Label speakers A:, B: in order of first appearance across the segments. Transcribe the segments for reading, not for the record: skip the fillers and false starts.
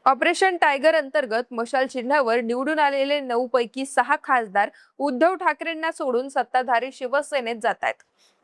A: Operation tiger अंतर्गत मशाल चिन्हावर निवडून आलेले 9 पैकी 6 खासदार उद्धव ठाकरेंना सोडून सत्ताधारी शिवसेनेत जात आहेत.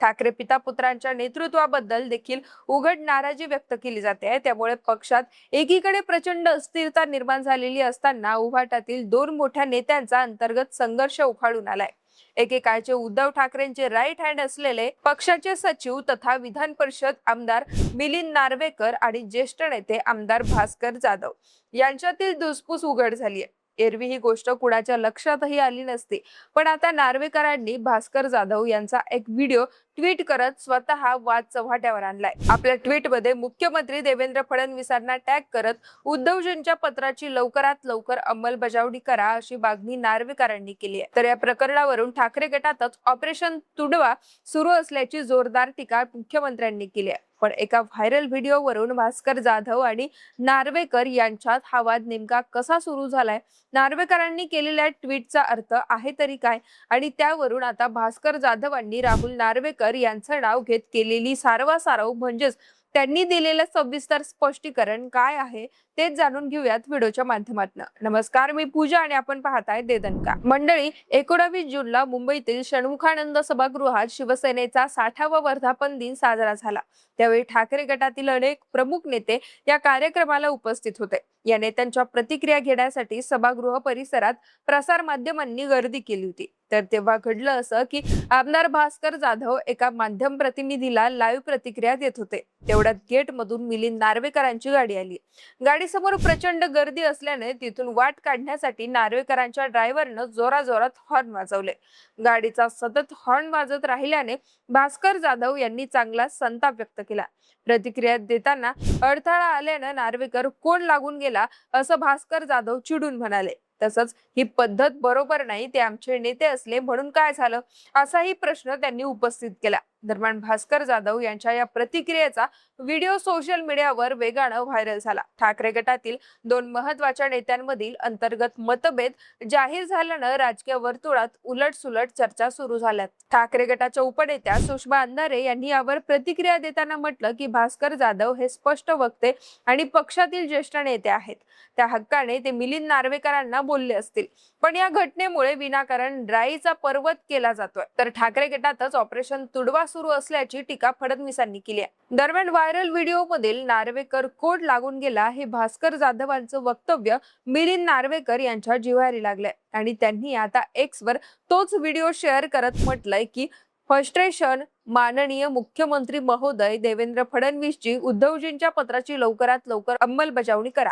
A: ठाकरे पिता पुत्रांच्या नेतृत्वाबद्दल देखील उघड नाराजी व्यक्त केली जाते. त्यामुळे पक्षात एकीकडे प्रचंड अस्थिरता निर्माण झालेली असताना उभाटातील दोन मोठ्या नेत्यांचा अंतर्गत संघर्ष उफाळून आलाय. एकेकाळचे उद्धव ठाकरेंचे राईट हँड असलेले पक्षाचे सचिव तथा विधान परिषद आमदार मिलिंद नार्वेकर आणि ज्येष्ठ नेते आमदार भास्कर जाधव यांच्यातील धुसफूस उघड झाली आहे. एरवी ही गोष्ट कुणाच्या लक्षातही आली नसती, पण आता नार्वेकरांनी भास्कर जाधव यांचा एक व्हिडिओ ट्विट करत स्वतः वाद चव्हाट्यावर आणलाय. आपल्या ट्विटमध्ये मुख्यमंत्री देवेंद्र फडणवीसांना टॅग करत उद्धवजींच्या पत्राची लवकरात लवकर अंमलबजावणी करा अशी मागणी नार्वेकरांनी केली आहे. तर या प्रकरणावरून ठाकरे गटातच ऑपरेशन तुडवा सुरू असल्याची जोरदार टीका मुख्यमंत्र्यांनी केली आहे. पण एका व्हायरल व्हिडिओवरून भास्कर जाधव आणि नार्वेकर यांच्यात हा वाद नेमका कसा सुरू झालाय, नार्वेकरांनी केलेल्या ट्विटचा अर्थ आहे तरी काय, आणि त्यावरून आता भास्कर जाधवांनी राहुल नार्वेकर यांचं नाव घेत केलेली सारवासारव म्हणजेच त्यांनी दिलेलं सविस्तर स्पष्टीकरण काय आहे तेच जाणून घेऊयात व्हिडिओच्या माध्यमातून. नमस्कार, मी पूजा आणि आपण पाहताय दे दणका. मंडळी, 19 जूनला मुंबईतील षण्मुखानंद सभागृहात शिवसेनेचा 60वा वर्धापन दिन साजरा झाला. त्यावेळी ठाकरे गटातील अनेक प्रमुख नेते या कार्यक्रमाला उपस्थित होते. या नेत्यांच्या प्रतिक्रिया घेण्यासाठी सभागृह परिसरात प्रसार माध्यमांनी गर्दी केली होती. तर तेव्हा घडलं असं की आमदार भास्कर जाधव एका माध्यम प्रतिनिधीला लाईव्ह प्रतिक्रिया देत होते. तेवढ्यात गेट मधून मिलिंद नार्वेकरांची गाडी आली. गाडीसमोर प्रचंड गर्दी असल्याने तिथून वाट काढण्यासाठी नार्वेकरांच्या ड्रायव्हरनं जोराजोरात हॉर्न वाजवले. गाडीचा सतत हॉर्न वाजत राहिल्याने भास्कर जाधव यांनी चांगला संताप व्यक्त केला. प्रतिक्रिया देताना अडथळा आल्यानं नार्वेकर कोण लागून गेला असं भास्कर जाधव चिडून म्हणाले. तसंच ही पद्धत बरोबर नाही, ते आमचे नेते असले म्हणून काय झालं असाही प्रश्न त्यांनी उपस्थित केला. दरम्यान भास्कर जाधव यांच्या या प्रतिक्रियेचा व्हिडिओ सोशल मीडियावर वेगानं व्हायरल झाला. ठाकरे गटातील दोन महत्वाच्या नेत्यांमधील अंतर्गत मतभेद जाहीर झाल्यानं राजकीय वर्तुळात उलटसुलट चर्चा सुरू झाल्यात. ठाकरे गटाच्या उपनेत्या सुषमा अंधारे यांनी यावर प्रतिक्रिया देताना म्हटलं की भास्कर जाधव हे स्पष्ट वक्ते आणि पक्षातील ज्येष्ठ नेते आहेत. त्या हक्काने ते मिलिंद नार्वेकरांना बोलले असतील, पण या घटनेमुळे विनाकारण राईचा पर्वत केला जातोय. तर ठाकरे गटातच ऑपरेशन तुडवा सुरू असल्याची टीका फडणवीसांनी केली आहे. दरम्यान व्हायरल व्हिडिओ मधील नार्वेकर कोड लागून गेला हे भास्कर जाधवांचं वक्तव्य मिलिंद नार्वेकर यांच्या जिव्हारी लागलंय आणि त्यांनी आता एक्स वर तोच व्हिडिओ शेअर करत म्हटलंय की फ्रस्ट्रेशन, माननीय मुख्यमंत्री महोदय देवेंद्र फडणवीसजी उद्धवजींच्या पत्राची लवकरात लवकर अंमलबजावणी करा,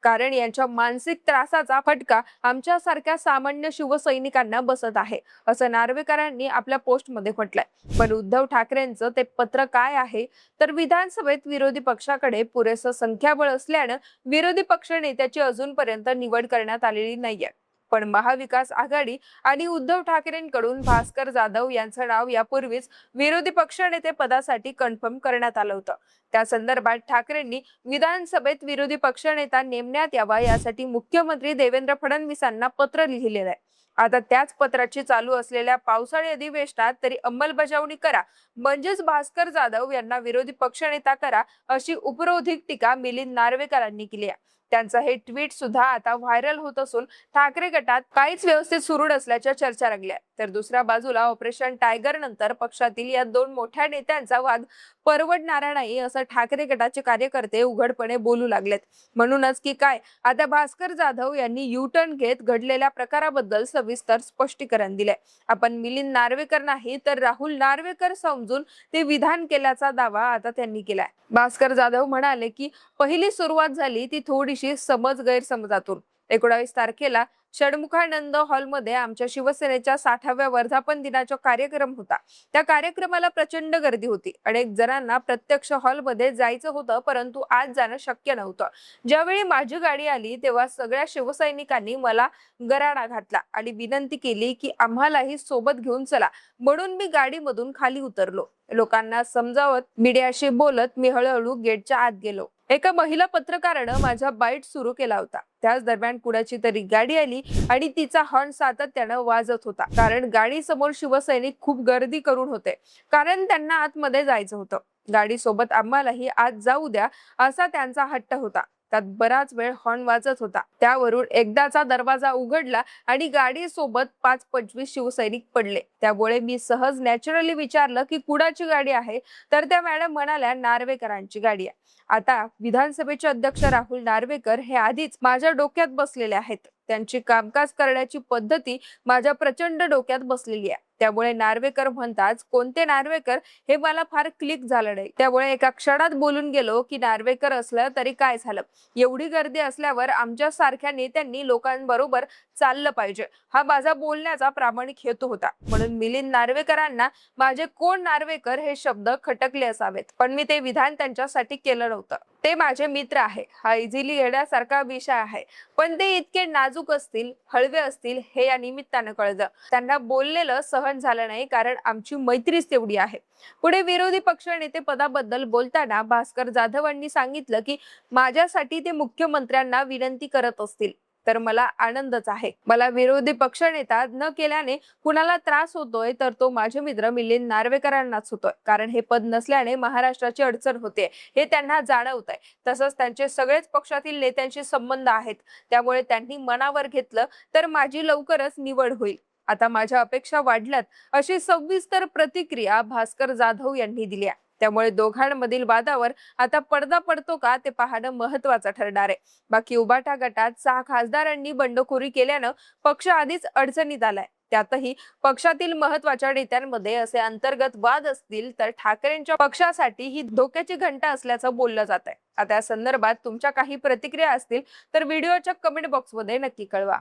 A: कारण यांच्या मानसिक त्रासाचा फटका आमच्यासारख्या सामान्य शिवसैनिकांना बसत आहे असं नार्वेकरांनी आपल्या पोस्टमध्ये म्हटलंय. पण उद्धव ठाकरेंचं ते पत्र काय आहे तर विधानसभेत विरोधी पक्षाकडे पुरेसं संख्याबळ असल्यानं विरोधी पक्ष नेत्याची अजूनपर्यंत निवड करण्यात आलेली नाहीये. पण महाविकास आघाडी आणि उद्धव ठाकरेंकडून भास्कर जाधव यांचं नाव यापूर्वीच विरोधी पक्षनेते पदासाठी कन्फर्म करण्यात आलं होतं. त्या संदर्भात ठाकरेंनी विधानसभेत विरोधी पक्षनेता नेमण्यात यावा यासाठी मुख्यमंत्री देवेंद्र फडणवीसांना पत्र लिहिलेलं आहे. आता त्याच पत्राची चालू असलेल्या पावसाळी अधिवेशनात तरी अंमलबजावणी करा, म्हणजेच भास्कर जाधव यांना विरोधी पक्षनेता करा अशी उपरोधिक टीका मिलिंद नार्वेकरांनी केली आहे. त्यांचं हे ट्विट सुद्धा आता व्हायरल होत असून ठाकरे गटात काहीच व्यवस्थित सुरू नसल्याच्या चर्चा रंगल्या. तर दुसऱ्या बाजूला ऑपरेशन टायगर नंतर पक्षातील या दोन मोठ्या नेत्यांचा वाद परवडणारा नाही असं ठाकरे गटाचे कार्यकर्ते उघडपणे बोलू लागलेत. म्हणूनच की काय आता भास्कर जाधव यांनी युटर्न घेत घडलेल्या प्रकाराबद्दल सविस्तर स्पष्टीकरण दिले. आपण मिलिंद नार्वेकर नाही तर राहुल नार्वेकर समजून ते विधान केल्याचा दावा आता त्यांनी केलाय. भास्कर जाधव म्हणाले की पहिली सुरुवात झाली ती थोडीशी समज गैरसमजातून. 19 तारखेला षण्मुखानंद हॉलमध्ये आमच्या शिवसेनेच्या 60व्या वर्धापन दिनाचा कार्यक्रम होता. त्या कार्यक्रमाला प्रचंड गर्दी होती. अनेक जणांना प्रत्यक्ष हॉलमध्ये जायचं होतं, परंतु आज जाणं शक्य नव्हतं. ज्यावेळी माझी गाडी आली तेव्हा सगळ्या शिवसैनिकांनी मला गराडा घातला आणि विनंती केली की आम्हालाही सोबत घेऊन चला, म्हणून मी गाडीमधून खाली उतरलो. लोकांना समजावत मीडियाशी बोलत मी हळूहळू गेटच्या आत गेलो. एका महिला पत्रकारानं माझा बाईट सुरू केला होता. त्याच दरम्यान कुणाची तरी गाडी आली आणि तिचा हॉर्न सातत्यानं वाजत होता, कारण गाडी समोर शिवसैनिक खूप गर्दी करून होते, कारण त्यांना आतमध्ये जायचं होतं. गाडी सोबत आम्हालाही आत जाऊ द्या असा त्यांचा हट्ट होता. त्यात बराच वेळ हॉर्न वाजत होता. त्यावरून एकदाचा दरवाजा उघडला आणि गाडी सोबत 5-25 शिवसैनिक पडले. त्यामुळे मी सहज नॅचरली विचारलं की कुणाची गाडी आहे, तर त्या मॅडम म्हणाल्या नार्वेकरांची गाडी आहे. आता विधानसभेचे अध्यक्ष राहुल नार्वेकर हे आधीच माझ्या डोक्यात बसलेले आहेत. त्यांची कामकाज करण्याची पद्धती माझ्या प्रचंड डोक्यात बसलेली आहे. त्यामुळे नार्वेकर म्हणतात कोणते नार्वेकर हे मला फार क्लिक झालं नाही. त्यामुळे एका क्षणात बोलून गेलो की नार्वेकर असलं तरी काय झालं, एवढी गर्दी असल्यावर आमच्या सारख्या नेत्यांनी लोकांबरोबर चाललं पाहिजे, हा माझा बोलण्याचा प्रामाणिक हेतू होता. म्हणून मिलिंद नार्वेकरांना माझे कोण नार्वेकर हे शब्द खटकले असावेत, पण मी ते विधान त्यांच्यासाठी केलं नव्हतं. ते माझे मित्र आहे, हा इझिली घेण्यासारखा विषय आहे, पण ते इतके नाजूक असतील, हळवे असतील हे या निमित्तानं कळलं. त्यांना बोललेलं सहन झालं नाही, कारण आमची मैत्रीच तेवढी आहे. पुढे विरोधी पक्ष नेते पदाबद्दल बोलताना भास्कर जाधवांनी सांगितलं की माझ्यासाठी ते मुख्यमंत्र्यांना विनंती करत असतील तर मला आनंदच आहे. मला विरोधी पक्षनेता न केल्याने कुणाला त्रास होतोय तर तो माझे मित्र मिलिंद नार्वेकरांनाच होतोय, कारण हे पद नसल्याने महाराष्ट्राची अडचण होते हे त्यांना जाणवतंय. तसंच त्यांचे सगळेच पक्षातील नेत्यांशी संबंध आहेत, त्यामुळे त्यांनी मनावर घेतलं तर माझी लवकरच निवड होईल. आता माझ्या अपेक्षा वाढल्यात, अशी सविस्तर प्रतिक्रिया भास्कर जाधव यांनी दिली. त्यामुळे दोघांमधील वादावर आता पडदा पडतो का ते पाहणं महत्त्वाचं ठरणार आहे. बाकी उबाटा गटात 6 खासदारांनी बंडखोरी केल्यानं पक्ष आधीच अडचणीत आलाय. त्यातही पक्षातील महत्त्वाच्या नेत्यांमध्ये असे अंतर्गत वाद असतील तर ठाकरेंच्या पक्षासाठी ही धोक्याची घंटा असल्याचं बोललं जात आहे. आता या संदर्भात तुमच्या काही प्रतिक्रिया असतील तर व्हिडिओच्या कमेंट बॉक्समध्ये नक्की कळवा.